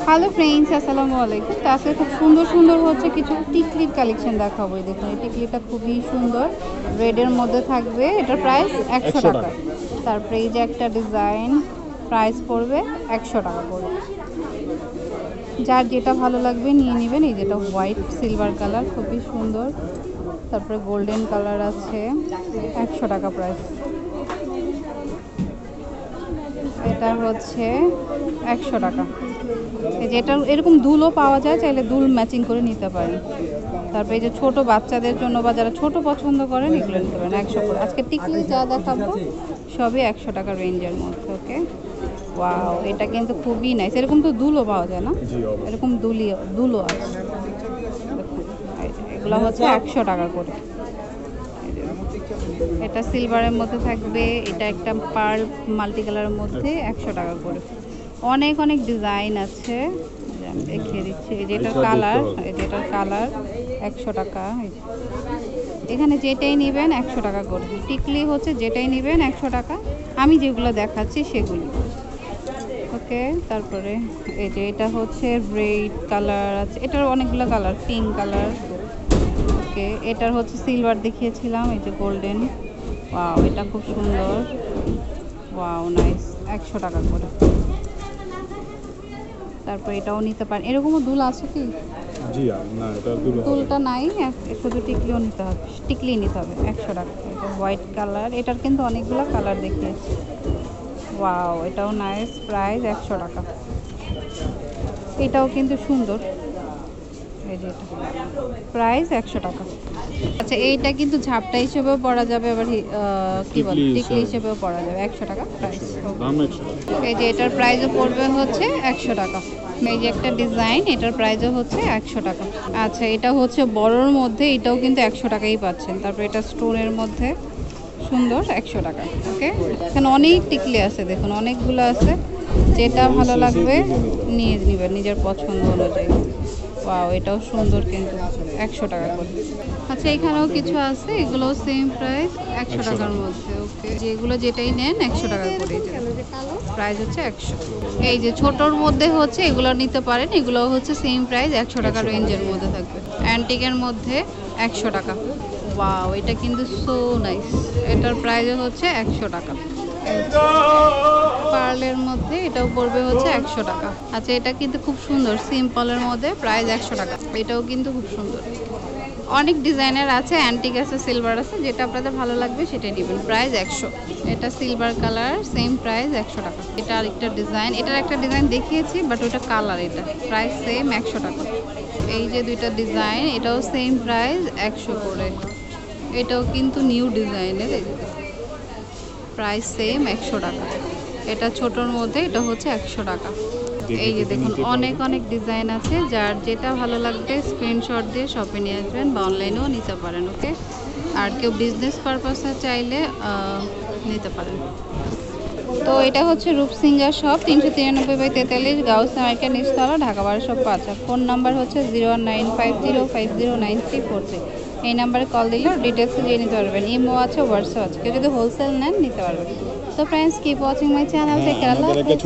Hello friends, আসসালামু আলাইকুম। তো আজকে খুব সুন্দর সুন্দর হচ্ছে কিছু টিকলির কালেকশন দেখাবো। এই দেখুন, এই টিকলিটা খুবই সুন্দর, রেডের মধ্যে থাকবে। এটার প্রাইস 100 টাকা। তারপরে এই যে একটা ডিজাইন, প্রাইস পড়বে 100 টাকা করে। যার যেটা ভালো লাগবে নিয়ে নেবেন। এই যেটা হোয়াইট সিলভার কালার, খুবই সুন্দর। তারপরে গোল্ডেন কালার আছে, 100 টাকা প্রাইস। এটা হচ্ছে 100 টাকা। এই যে এটা এরকম দুলও পাওয়া যায়, চাইলে দুল ম্যাচিং করে নিতে পারেন। তারপরে এই যে ছোট বাচ্চাদের জন্য বা যারা ছোট পছন্দ করেন এগুলো নিতে পারেন 100 করে। আজকে টিকলি যা দেখাবো সবই 100 টাকা রেঞ্জের মধ্যে। ওকে, ওয়াও, এটা কিন্তু খুবই নাইস। এরকম তো দুলও পাওয়া যায় না, এরকম দুলও আছে। দেখুন, এগুলো হচ্ছে 100 টাকা করে। এটা সিলভারের মধ্যে থাকবে, এটা একটা পার্ল মাল্টি কালারের মধ্যে 100 টাকা করে। অনেক অনেক ডিজাইন আছে, আমি দেখিয়ে দিচ্ছি। এই যেটার কালার, এই যেটার কালার 100 টাকা। এখানে যেটাই নেবেন 100 টাকা করে। টিকলি হচ্ছে যেটাই নেবেন 100 টাকা। আমি যেগুলো দেখাচ্ছি সেগুলি। ওকে, তারপরে এই যে এটা হচ্ছে রেড কালার আছে, এটার অনেকগুলো কালার, পিঙ্ক কালার। ওকে, এটার হচ্ছে সিলভার দেখিয়েছিলাম, এই যে গোল্ডেন। ওয়াও, এটা খুব সুন্দর। ওয়াও, নাইস, 100 টাকা করে। তারপর এটাও নিতে পারেন। এরকমও দুল আছে কি? জি না, এটা দুলটা নাই, শুধু টিকলিও নিতে হবে, টিকলি নিতে হবে 100 টাকা। এটা হোয়াইট কালার, এটার কিন্তু অনেকগুলো কালার দেখিয়েছি। ওয়াও, এটাও নাইস, প্রাইস 100 টাকা। এটাও কিন্তু সুন্দর, এই যে এটা প্রাইস 100 টাকা। আচ্ছা, এইটা কিন্তু ঝাপটা হিসেবেও পরা যাবে, আবার কি বলে টিকলি হিসেবেও পরা যাবে। 100 টাকা প্রাইস। এই যে এটার প্রাইসও পড়বে হচ্ছে 100 টাকা। এই যে একটা ডিজাইন, এটার প্রাইসও হচ্ছে 100 টাকা। আচ্ছা, এটা হচ্ছে বড়োর মধ্যে, এটাও কিন্তু 100 টাকাই পাচ্ছেন। তারপর এটা স্টোনের মধ্যে সুন্দর, 100 টাকা। ওকে, এখানে অনেক টিকলি আছে, দেখুন অনেকগুলো আছে। যেটা ভালো লাগবে নিয়ে নেবেন নিজের পছন্দ অনুযায়ী। ওয়াও, এটাও সুন্দর, কিন্তু 100 টাকা করে। আচ্ছা, এখানেও কিছু আছে, এগুলোও সেম প্রাইস 100 টাকার মধ্যে। ওকে, যেগুলো যেটাই নেন 100 টাকা করে, প্রাইস হচ্ছে 100। এই যে ছোটোর মধ্যে হচ্ছে এগুলো নিতে পারেন, এগুলো হচ্ছে সেম প্রাইস 100 টাকা রেঞ্জের মধ্যে থাকবে। অ্যান্টিকের মধ্যে 100 টাকা। ওয়াও, এটা কিন্তু সো নাইস। এটার প্রাইসও হচ্ছে 100 টাকা। পার্লের মধ্যে এটাও পড়বে হচ্ছে 100 টাকা। আচ্ছা, এটা কিন্তু খুব সুন্দর, সিম্পলের মধ্যে প্রাইস 100 টাকা। এটাও কিন্তু খুব সুন্দর। অনেক ডিজাইনের আছে, অ্যান্টিক আছে, সিলভার আছে, যেটা আপনাদের ভালো লাগবে সেটাই নেবেন। প্রাইস 100। এটা সিলভার কালার, সেম প্রাইস 100 টাকা। এটা আরেকটা ডিজাইন, এটার একটা ডিজাইন দেখিয়েছি বাট ওটা কালার, এটা প্রাইস সেম 100 টাকা। এই যে দুইটা ডিজাইন, এটাও সেম প্রাইস 100 করে। এটাও কিন্তু নিউ ডিজাইনের, প্রাইস সেম 100 টাকা। এটা ছোটোর মধ্যে, এটা হচ্ছে 100 টাকা। এই যে দেখুন অনেক অনেক ডিজাইন আছে, যার যেটা ভালো লাগবে স্ক্রিনশট দিয়ে শপে নিয়ে আসবেন বা অনলাইনেও নিতে পারেন। ওকে, আর কেউ বিজনেস পারপাসে চাইলে নিতে পারেন। তো এটা হচ্ছে রূপসিঙ্গা শপ, 393/43 গাউস মার্কেট, নিচতলা, ঢাকা 1205। ফোন নাম্বার হচ্ছে 0195050934। এই নাম্বারে কল দিলেও ডিটেলসে জেনে নিতে পারবেন। ইমো আছে, হোয়াটসঅ্যাপ আছে, কেউ যদি হোলসেল নেন নিতে পারবেন। তো friends, keep watching my channel, take care, আল্লাহ হাফেজ।